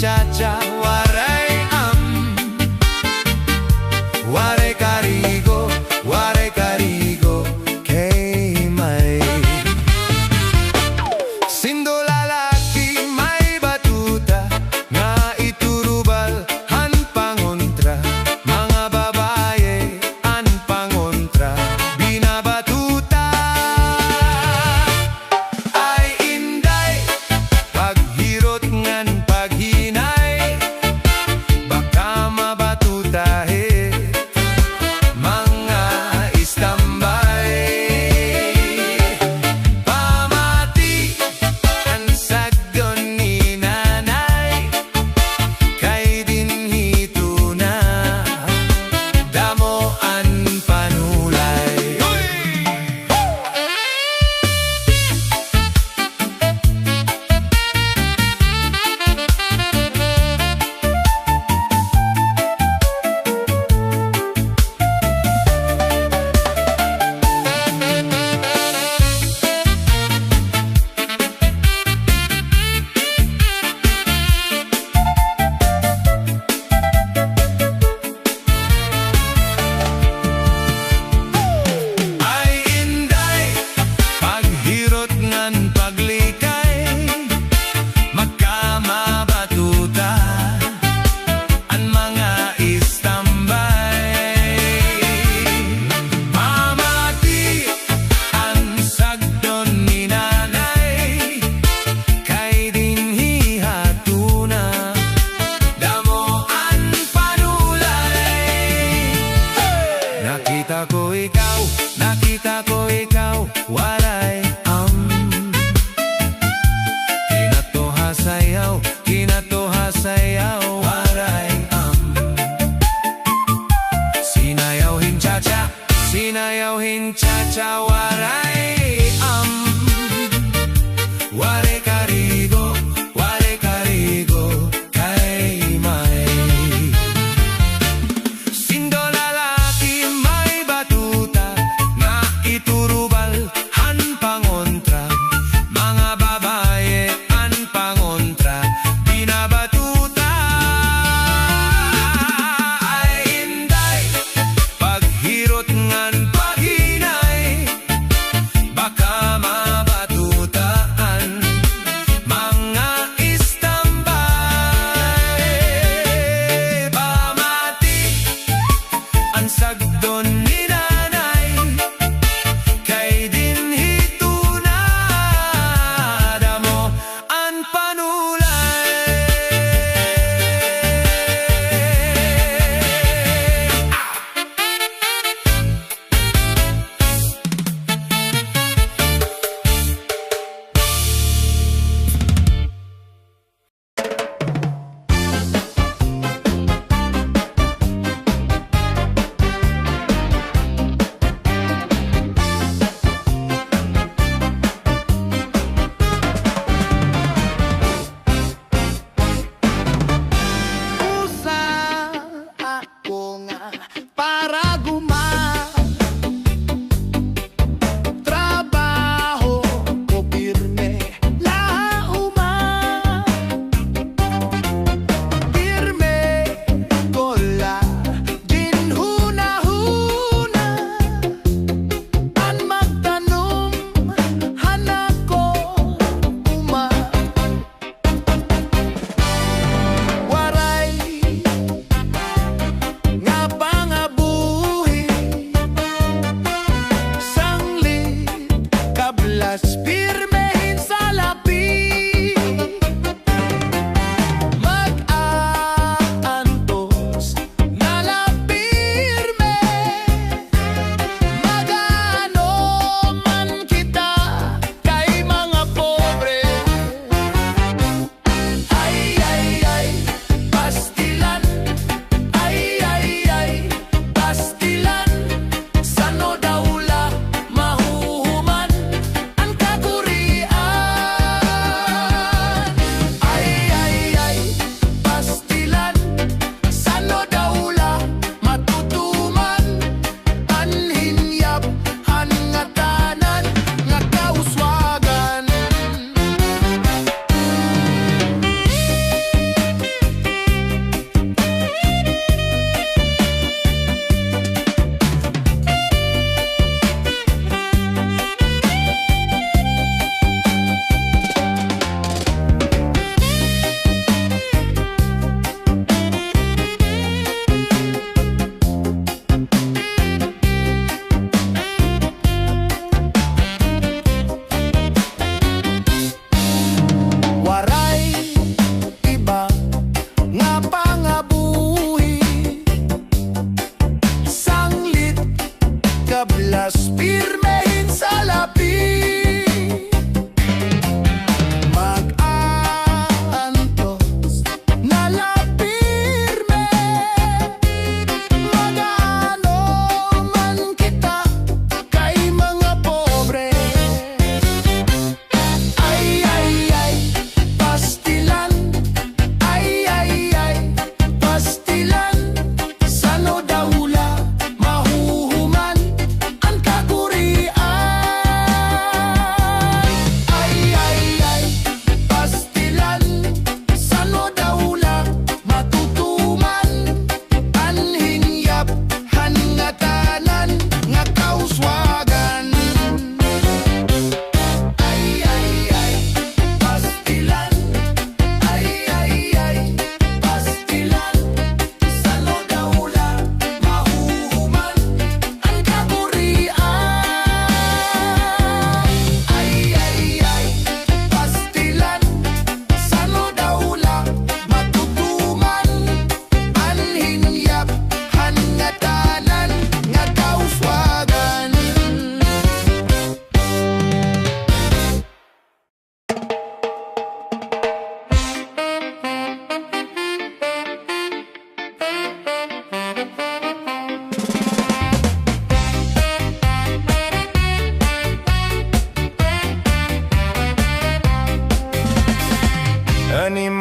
cha-cha, waray waray karigo, kay may sindo lalaki may batuta, nga iturubal han pangontra, mga babaye an pangontra, binabatuta. Ay inday, paghirot ngan paghinay,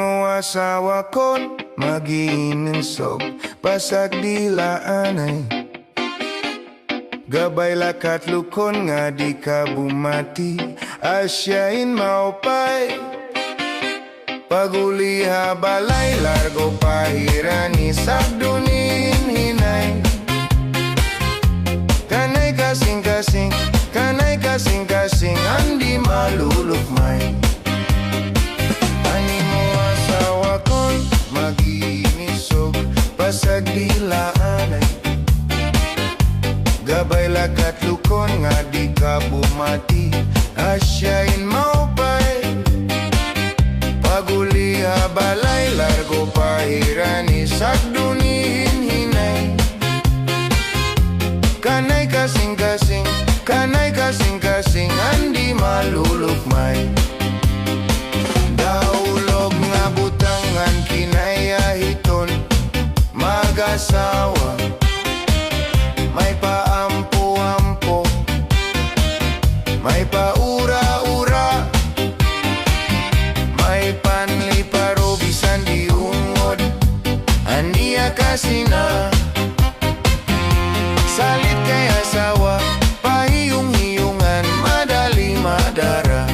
mo asawa kon mag-iinsog pasag dilaanay. Gabay lakat lukon nga di ka bumati, asyain maupay. Paguliha balay largo pahirani sagdunin hinay. Kanay kasing-kasing, kanay kasing-kasing, andi malulukmay. Ani mo asawa kon mag-iinisog pasag dilaanay. Gabay lakat lukon nga di ka bumati, asyain maupay. Paguliha balay largo pahirani sagdunihin hinay. Kanay kasing-kasing, kanay kasing-kasing, andi malulukmay. Daulog nga butangan kinayahiton mag-asawa. May paampo-ampo, may paura-ura, may panliparo bisan diungod, aniya kasina. Salit kay asawa, pahiyong-hiyungan, madali madara.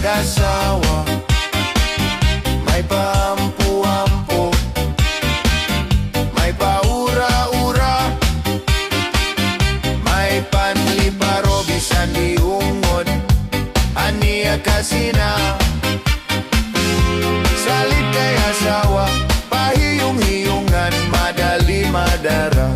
Asawa, may paampu-ampu, may paura-ura, may panliparo bisan diungod, aniya kasina. Salit kay asawa, pahiyong-hiyungan, madali madara.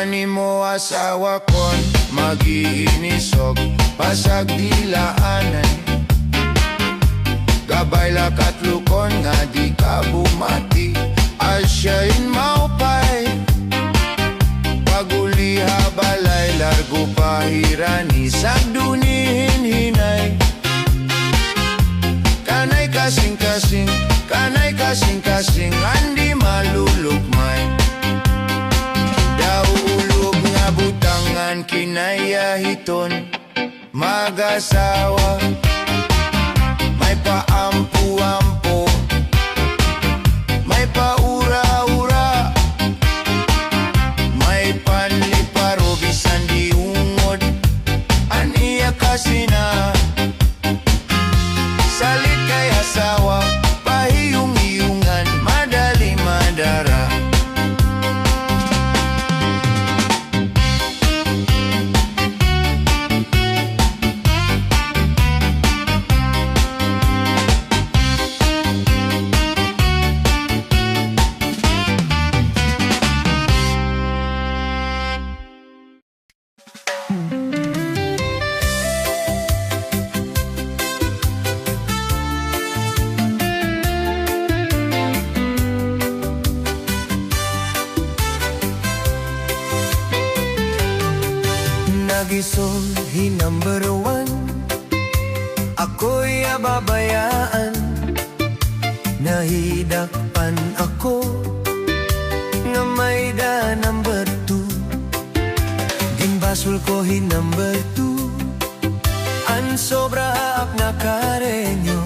Ani mo asawa kon mag-iinisog pasag dilaanay. Gabay lakat lukon nga di ka bumati, asyain maupay. Paguliha balay largo pahirani sagdunihin hinay. Kanay kasing-kasing, kanay kasing-kasing, andi malulukmay. Daulog nga butangan kinayahiton mag-asawa. May paampu-ampo, may paura-ura, may panliparo bisan diungod, aniya kasina. Salit kay asawa, pahiyong-hiyungan, madali madara. Nagisulhi number 1, ako'y ababayaan. Nahidakpan ako nga may da number 2. Ginbasol ko hi number 2, an sobra ak na karenyo.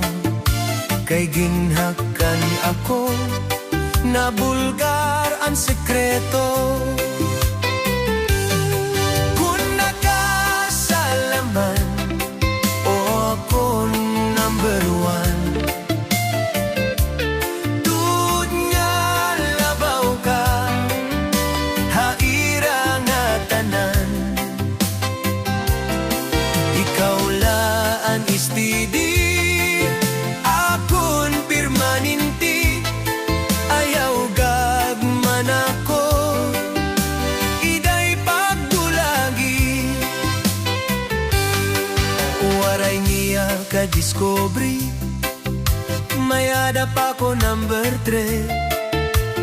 Kay ginhakan ako, nabulgar ang sekreto. O ako number 1, tuod nga labaw ka, haira nga tanan. ka-discovery, mayada pa ko number 3.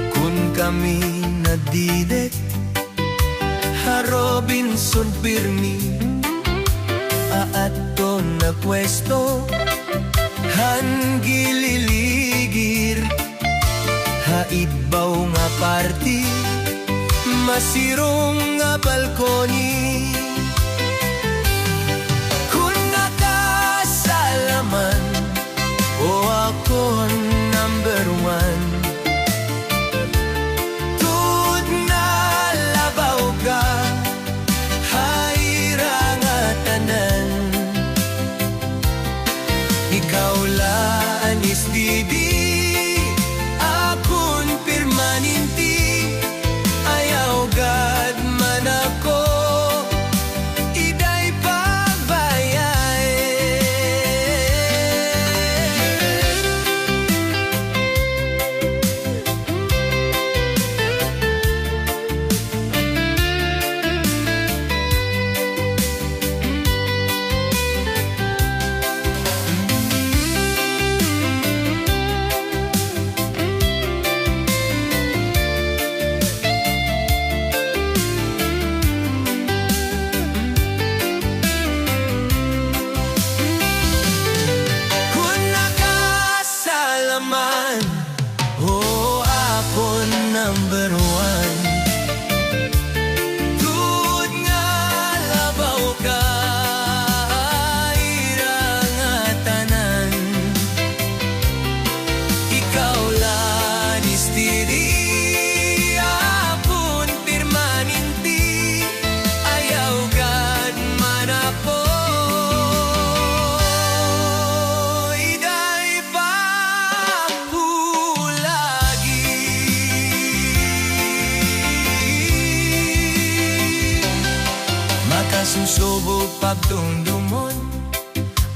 Kung kami nadidet, ha Robinson Pirmi, ato na pwesto, han gililigir, ha ibaw nga party, masirong nga balkoni. Kung nakasalaman, o ako number 1, tud na labaw ka, hayra nga tanan. Ikaw laan is didi, akon permanente, ayaw gad man ako, iday pabayay. Number 1, tud nga labaw ka, ira nga tanan. Ikaw lang istiri, apon permanente, ayaw gad man ako, iday pa hulagi. Makasusubok pagtundumon,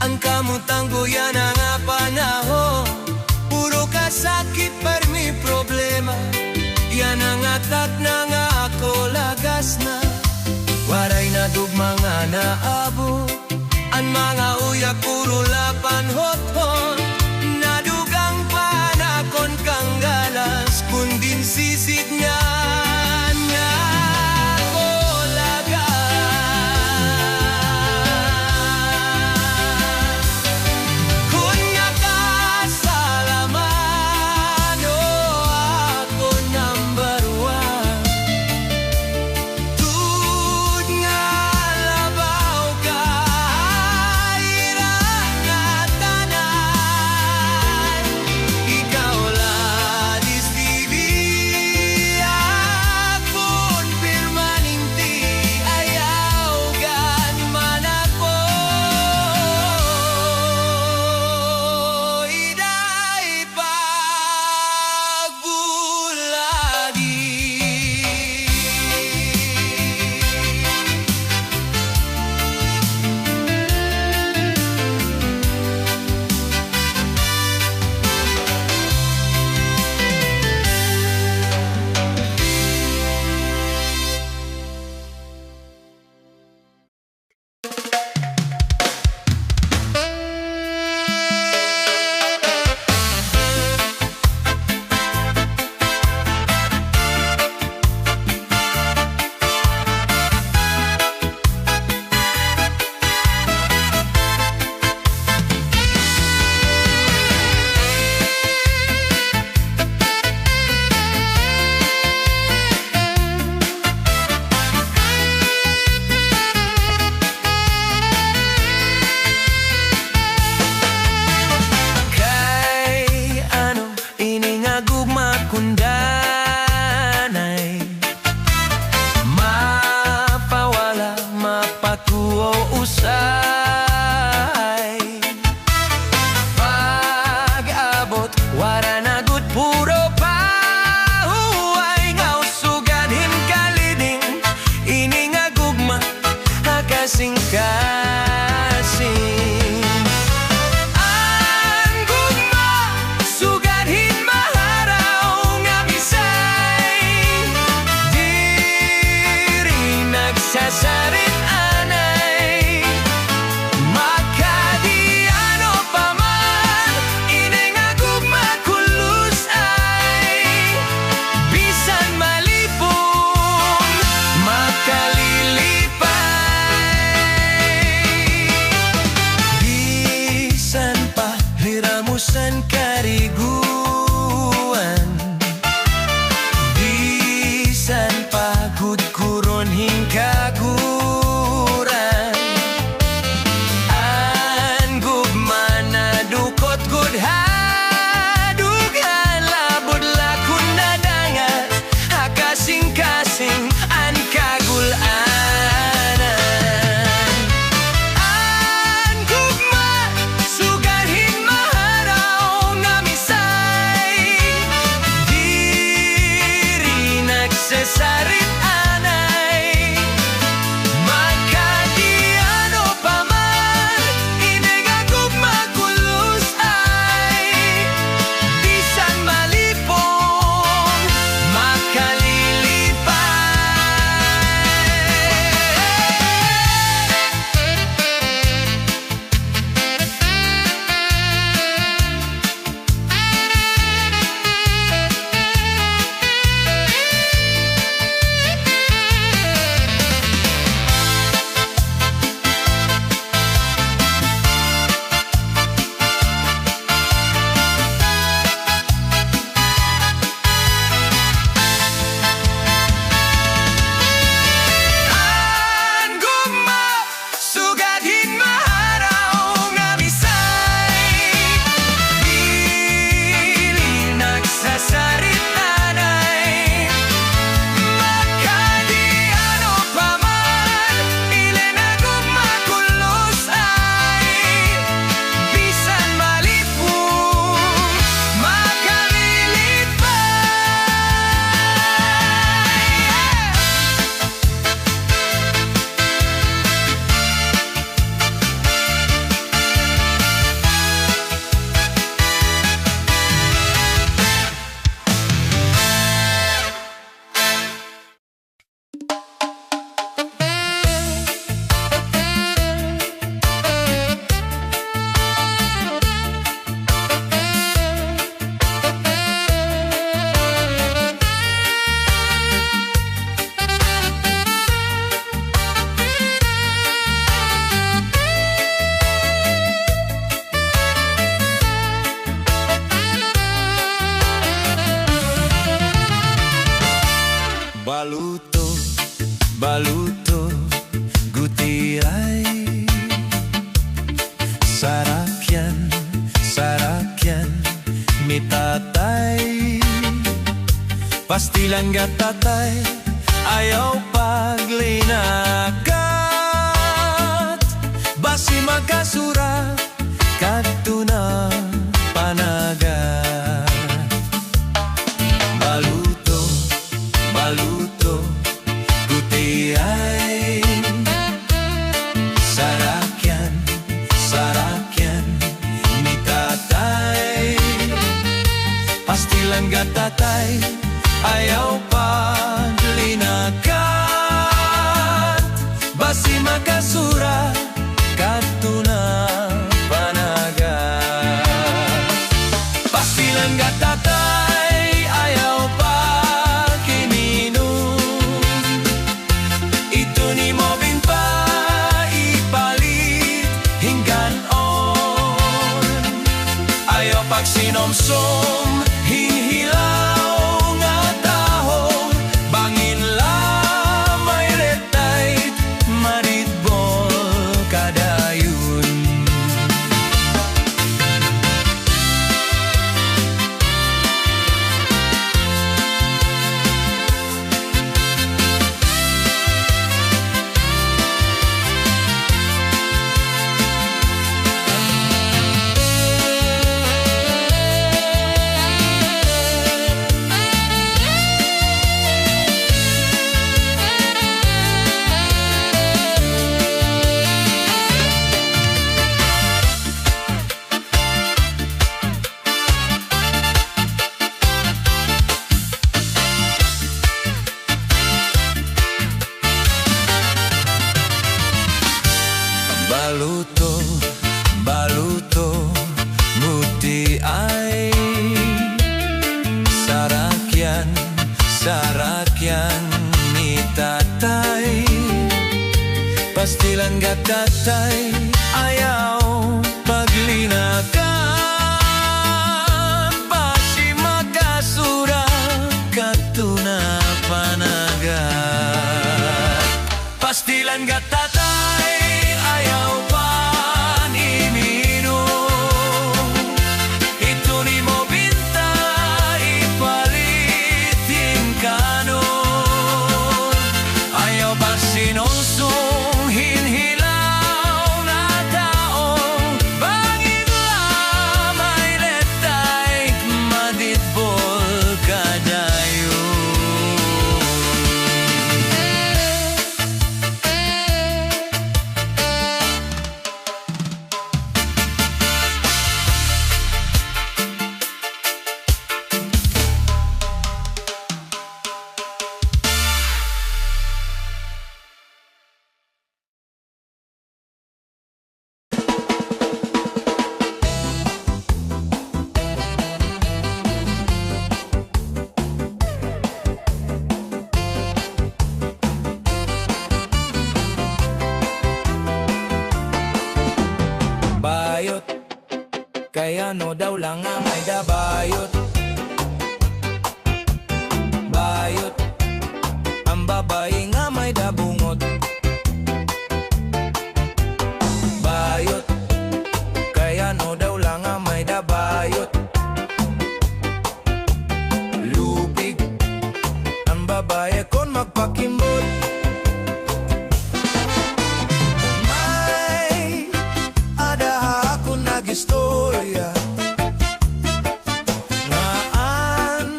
ang kamutang guyan ang panahon. Puro kasakit parmi problema, yan ang atat na nga ako lagas na. Waray na dugma nga naabot, ang mga uyak puro lapan hot-hot. Nadugang panakon kang galas, kundin sisid niya nga ako lagas. Kung nakasalaman, o ako number 1, tud nga labaw ka, ira nga tanan. Ikaw lang istili, akon permanente, ayaw gan man ako, iday pagbulagi. Kay ano ini nga gugma kundanay, mapawala mapatuo usay. Pag-abot wara na gud puro pahuway, nga usugadhin kaliding ini nga gugma hakasing-kasing. Ang gugma sugadhin maharaw nga bisay, diri nagsasarit anay, makadiano Pastilan gatatay, ayaw paglinakat. Basi magkasura, katuna panagat. Baluto, baluto, gutiay. Sarakyan, sarakyan, ni tatay. Pastilan gatatay, ayaw paglinakat. Basi makasura, katuna panagat. Pastilan gatatay, ayaw pagkiminom. Ito ni Mobin pa ipalit hingganon. Ayaw pagsinomsom, hihilaw nga tahong. Bangin lamay retay, maritbol kadayon. Baluto, baluto, muti ay. Sarakyan, sarakyan, ni tatay. Pastilan gatatay, ayaw paglinakan. Basi magkasura, katuna panagat. Pastilan gatatay, ayaw paniminom. Ito ni Mobinta ipalit hingganon. Ayaw pagsinosong, hinhilaw na taong. Bangin lamay letay, maditbol kadayon. Bayot, kaya no daw lang nga may dabayot. Bayot, ang babae nga may dabungot. Bayot, kaya no daw lang nga may dabayot. Lupig, ang babae kon magpakimbot. Istorya ngaan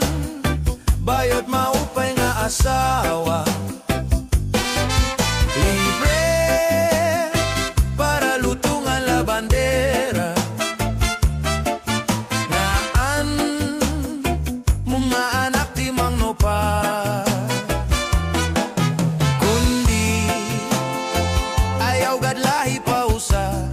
bayot maupay nga asawa. Libre para lutungan la bandera. Ngaan mga anak di mangnopa. Kundi ayaw gadlahi pa usa.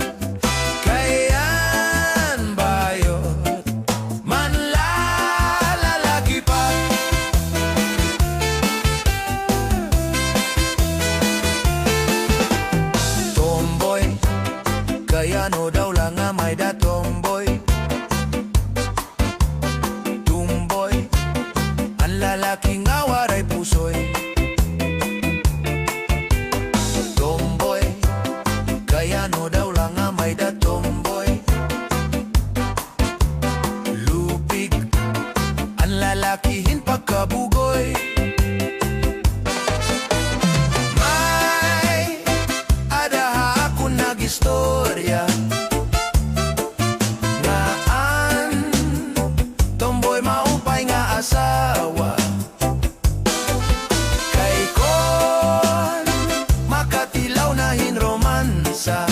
Kaya no daw lang nga may da tomboy. Tumboy, ang lalaki nga waray pusoy. Tomboy, nagistorya ngaan tomboy maupay nga asawa kay kon makatilaw na hinromansa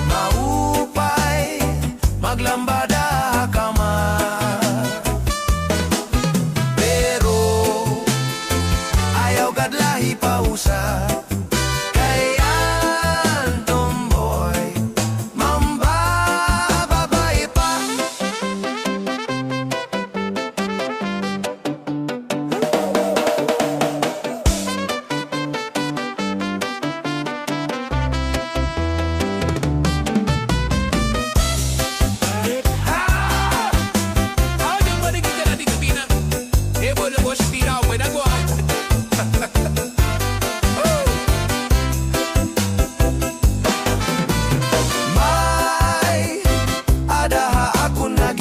maupay maglambada kama pero ayaw gadlahi pausa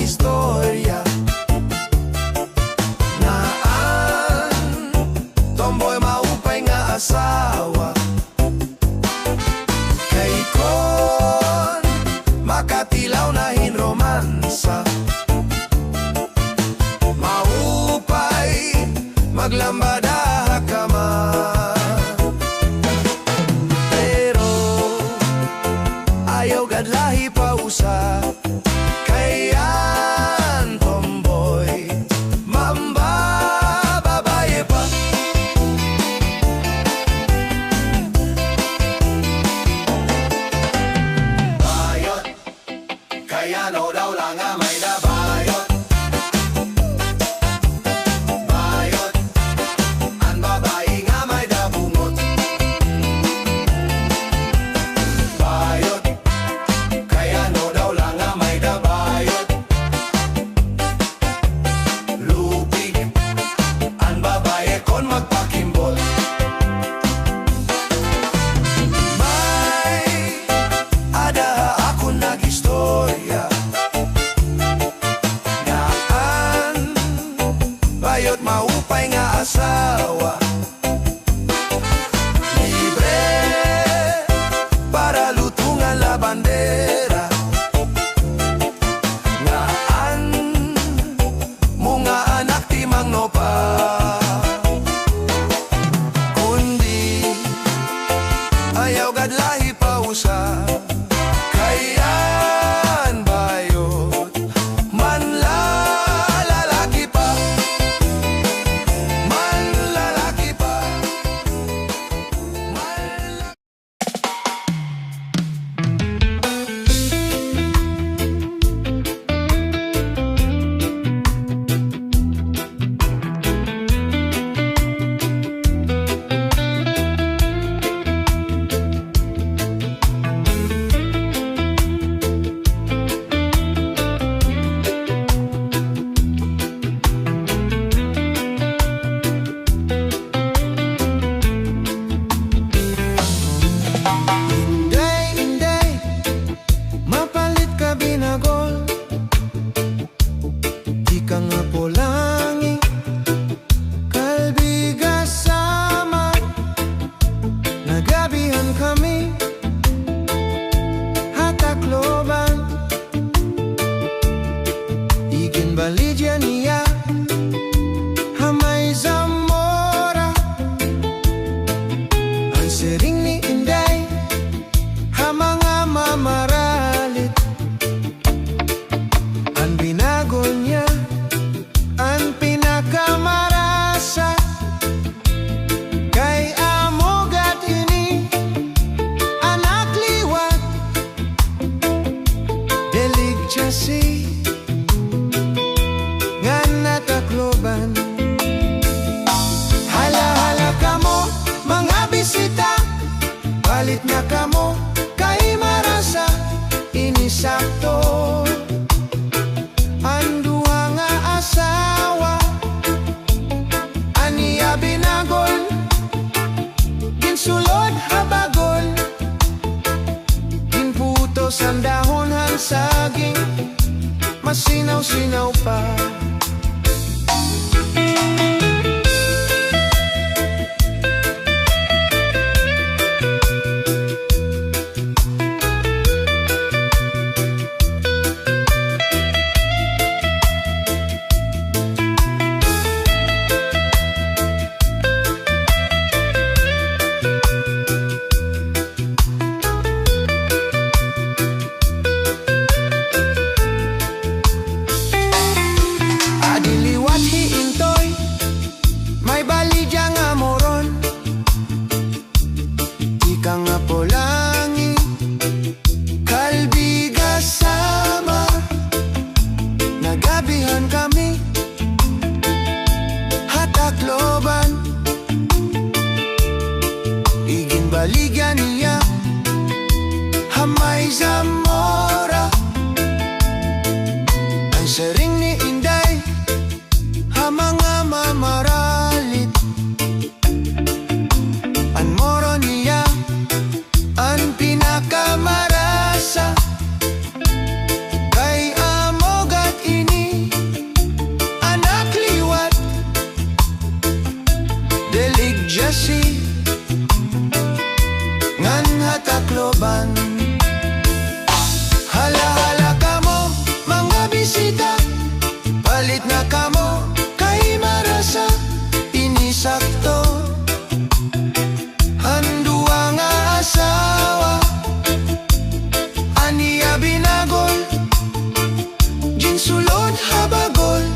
istorya naan tomboy maupay nga asawa kay kon makatilaw na hinromansa maupay maglambada kama pero ayaw gadlahi pausa no daw lang nga may dabayot bayot ang babae nga may dabungot bayot kaya no daw lang nga may dabayot lupig ang babae kon magpakimbol may ada ako nagistorya bayot maupay nga asawa libre para lutungan la bandera ngaan mga anak timang no pa kundi ayaw gadlahi pausa kayan bayot manla Balidia niya Hamay Zamora ang sering ni Inday mga mamaralit ang binago niya ang pinakamarasa kay amogat ini anak liwat delig jasi Tacloban hala-hala kamo mga bisita balit na kamo kay marasa inisakto ang duha nga asawa aniya binagol ginsulod habagol ginputos ang dahon han saging masinaw-sinaw pa baligyan niya Hamay Zamora Ang sering ni Inday mga mamaralit Ang moro niya Ang pinakamarasa Kay amogat ini Anak liwat Delig Jasi Ngan hatakloban Hala-hala kamo mga bisita Palit na kamo kay marasa Inisakto Handua nga asawa Aniya binagol Ginsulod habagol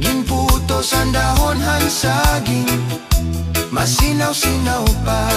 Ginputos ang dahon han saging Masinaw-sinaw pa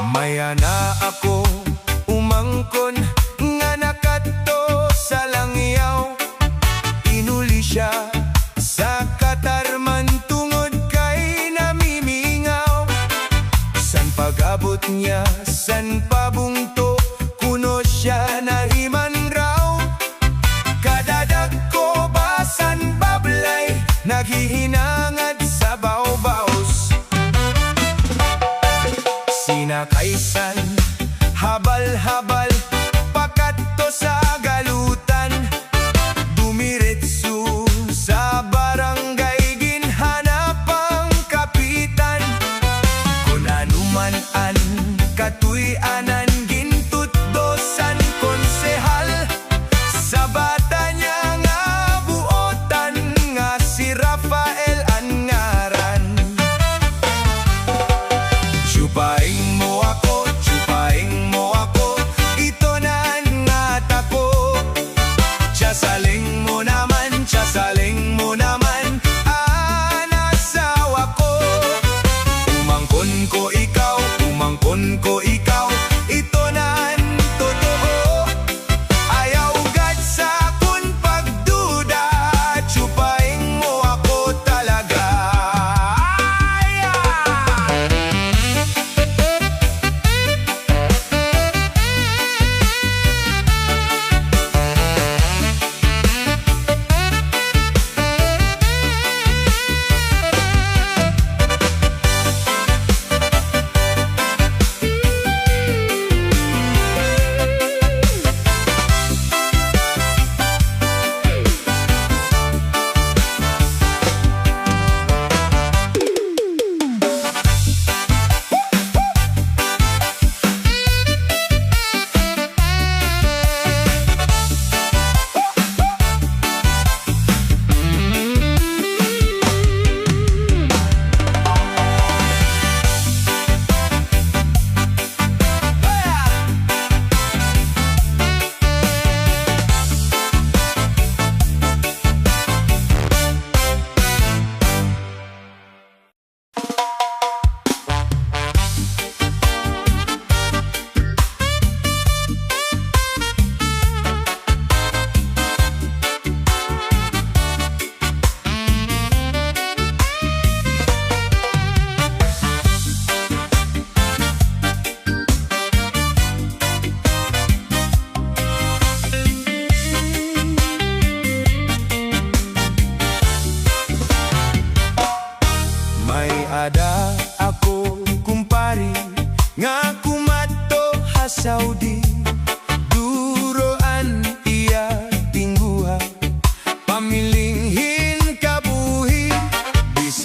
Maya na ako umangkon nga nakadto sa langyaw Inuli siya sa katarman tungod kay namimingaw San pag-abot niya, san pabungto kuno siya nahiman raw Kadadag ko basan bablay naghihinangad sa bawbaws Sinakaisan, habal-habal, pakadto sa galutan Dumiretso sa barangay, ginhanapang kapitan Kung anuman an katuy-anan, gintutdosan konsehal Sa bata niya nga buotan, nga si Rafael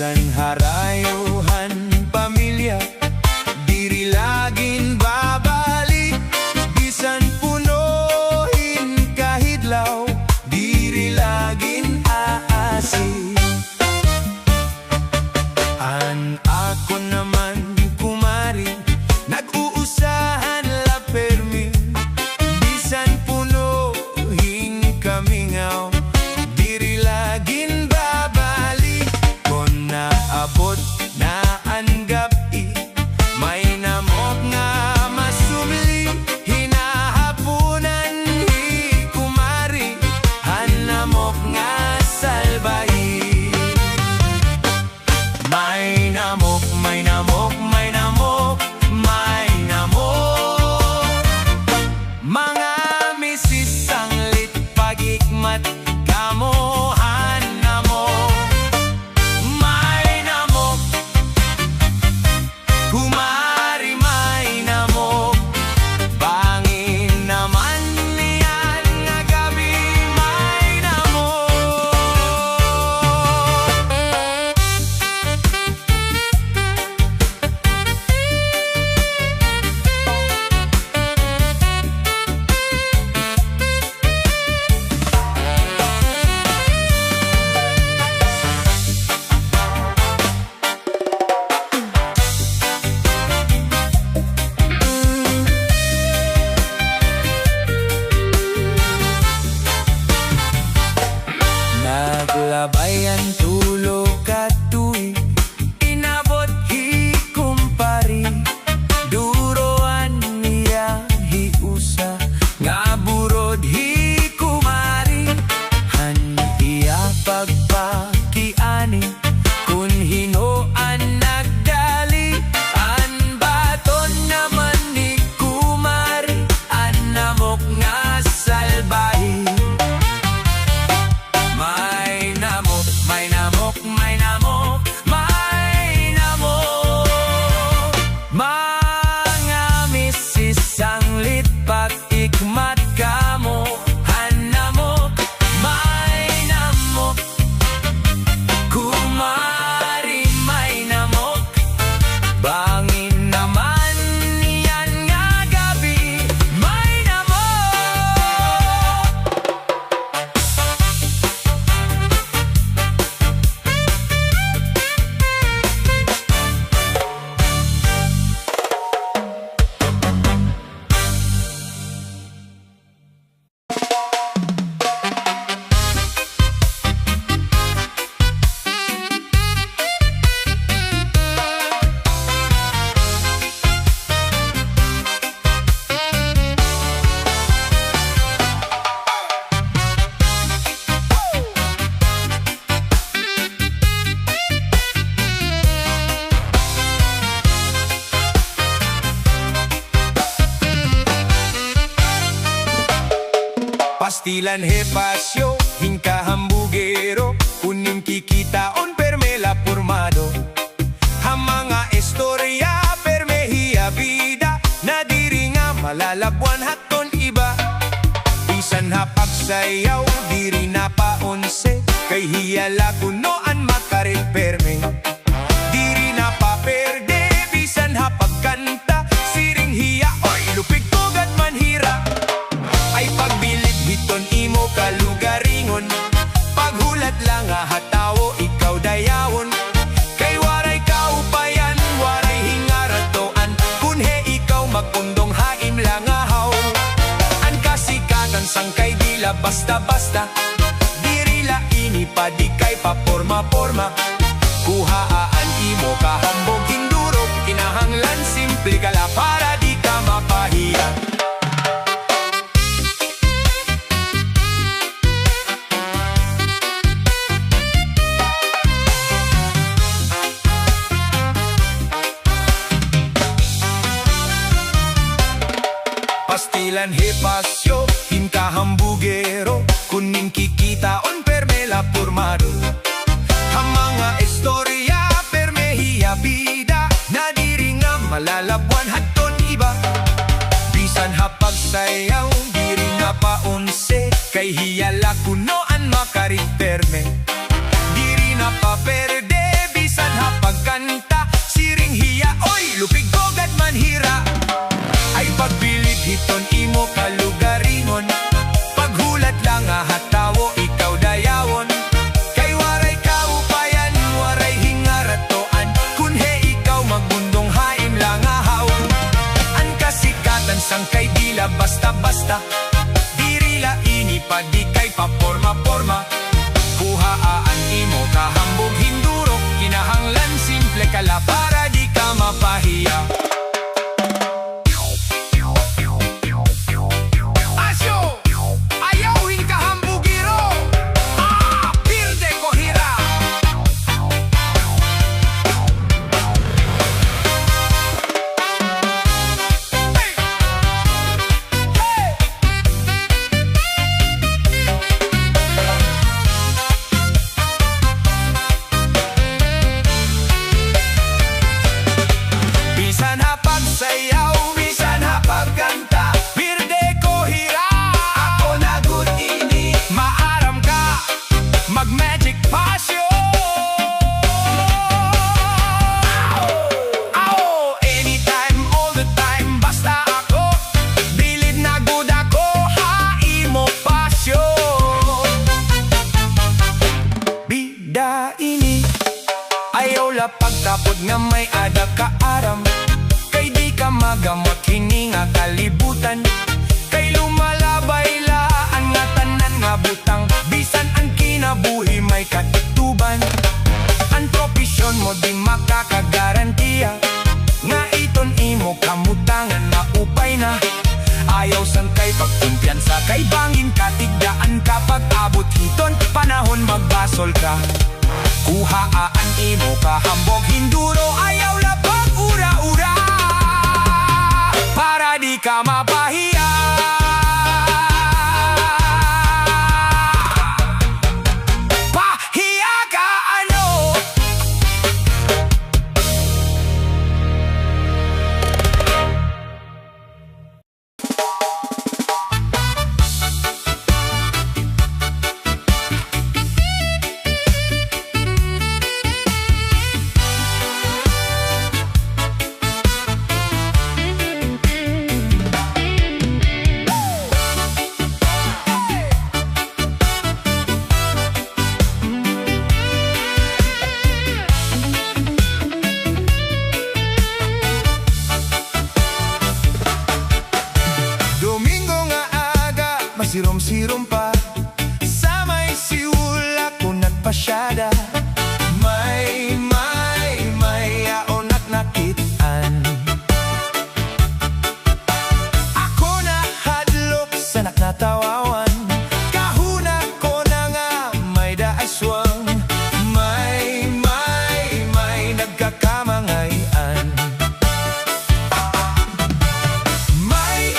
bisan harayuhan pamilya, diri laging babalik. Bisan punuhin kahidlaw, diri laging aasi. An ako naman kumari, nag-uusahan la permi. Bisan punuhin kamingaw, diri laging babalik. Kung naabot na ang gabi, may namok nga masubli. Hinahapunan hi kumari, hanamok nga salbahi. May namok, may namok, may namok, may namok. Mga misis ang lit pagikmat kamuhan namok. May namok, kumari may namok. Bangin naman niyan nga gabi, may namok. Naglabay ang tulog at tuig, inabot hi kumpari. Duroan niya hiusa, nga burod hi kumari. Han iya pagpakiani, kun hinoan nagdali. An baton naman ni kumari, an namok nga salbahi. May namok, may namok, may namok, may namok. Mga misis ang lit pag-ikmat kamo, hanamok, may namok. Kumari may namok, bangin naman yan nga gabi, may namok. Pastilan hepasyo, hinka hambugero, kuning kikitaon permela formado. Hamanga istorya permehia vida, na diri nga malalabuan haton iba. Bisan hapagsayaw, diri na paunse, kay hiyala kunoan makarit perme. Diri na paperde, bisan hapagkanta, siring hiya oy lupig tugad manhira. Ay pagbilid hiton imo kalugaringon, paghulat lang hatawo ikaw dayawon. Kay waray kaupayan, waray hingaratoan, kunhe ikaw magpundong haim lang ahaw. An kasikatan sangkay dila basta-basta, dirila ini pa di kay paporma-porma. Kuhaan imo kahambog hindurog, kinahanglan simple kala para di ka mapahiya. Pastilan hepasyo, hinka hambugero, kuning kikitaon permela formado. Hamanga istorya permehia vida, na diri nga malalabuan haton iba. Bisan hapagsayaw, diri nga paunse, kay hiyala kunoan makarit perme. Diri na paperde, bisan ini. Ayaw la pagtapod nga may ada ka aram, kay di ka magamot kini nga kalibutan. Kay lumalabay laan nga tanan nga butang, bisan ang kinabuhi may katutuban. Ang propisyon mo di makakagarantiya, nga iton imo kamutangan na upay na. Ayaw san kay pagkumpiyansa, kay bangin katigdaan kapag abot hiton panahon magbasol ka. Kuhaan imo kahambog hinduro, ayaw la pag-ura-ura, para di ka mapahiya. Pahiya ka ano? Sirom-sirom pa sa may siula ko nagpasyada. May aonak nakitaan. Ako na hadlok sa nakatawawan, kahuna ko na nga may daaswang. May nagkakamangayan. May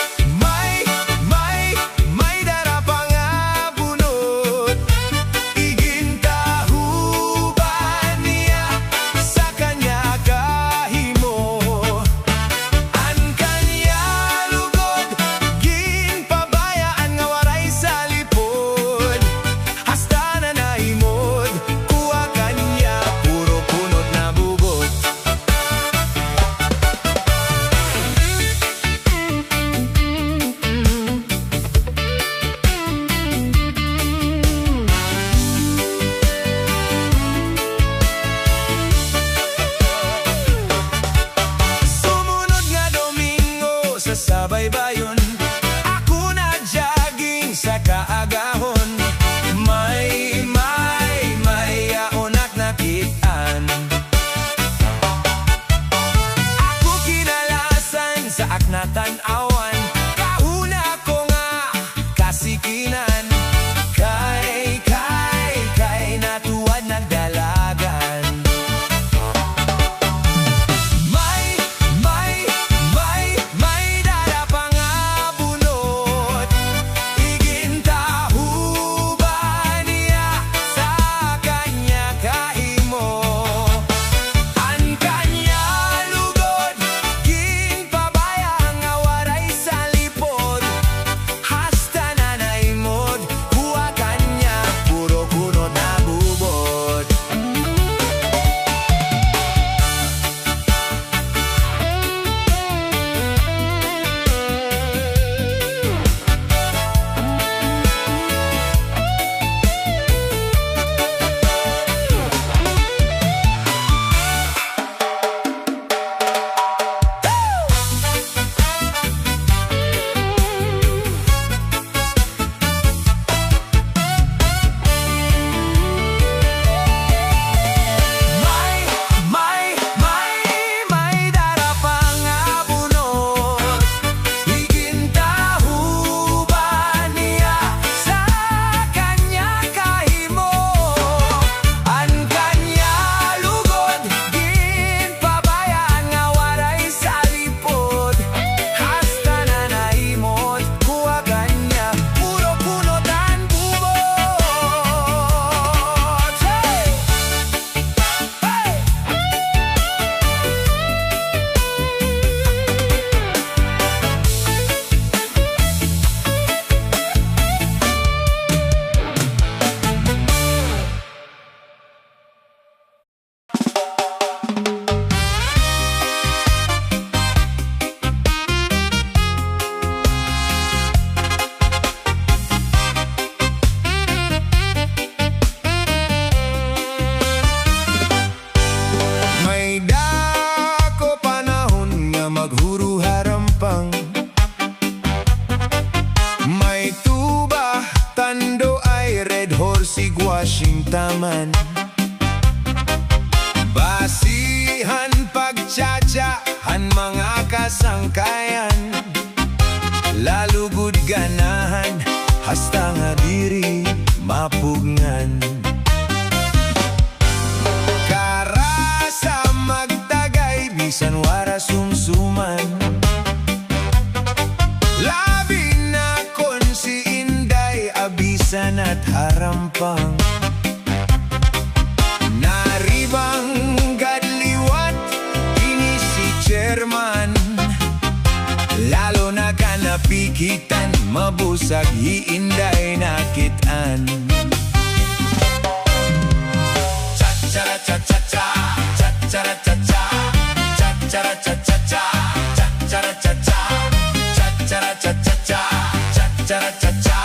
taman. Basihan pagtsatsahan mga kasangkayan, lalugod ganahan hasta nga diri mapugngan. Karasa magtagay bisan wara sumsuman, labi na kon si Inday abisan at harampang. Naribang gadliwat ini si chairman, lalo na ka napikitan mabusag hi Inday nakitaan. Cha-cha-cha-cha-cha, cha-cha-cha-cha, cha-cha-cha-cha-cha, cha-cha-cha-cha, cha-cha-cha-cha-cha, cha-cha-cha-cha.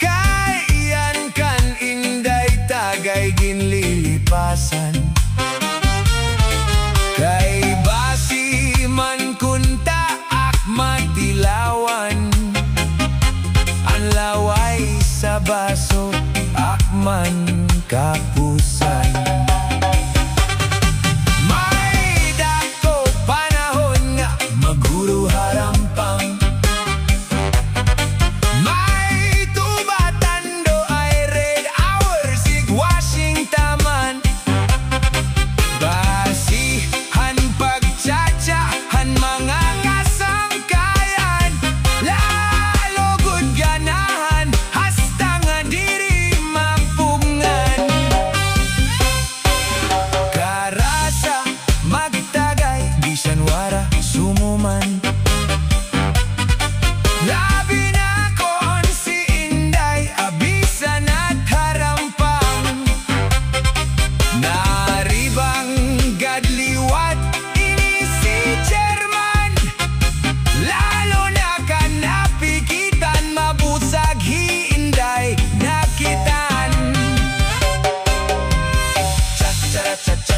Kaiyan kan Inday tagay ginlilipasan, kay basi man kunta ak matilawan, ang laway sa baso ak man kapusan. May dako panahon nga maguro harampang, labi na kon si Inday abisan at harampang. Naribang gadliwat ini si chairman, lalo na ka napikitan mabusag hi Inday nakitaan. Cha-cha-cha-cha.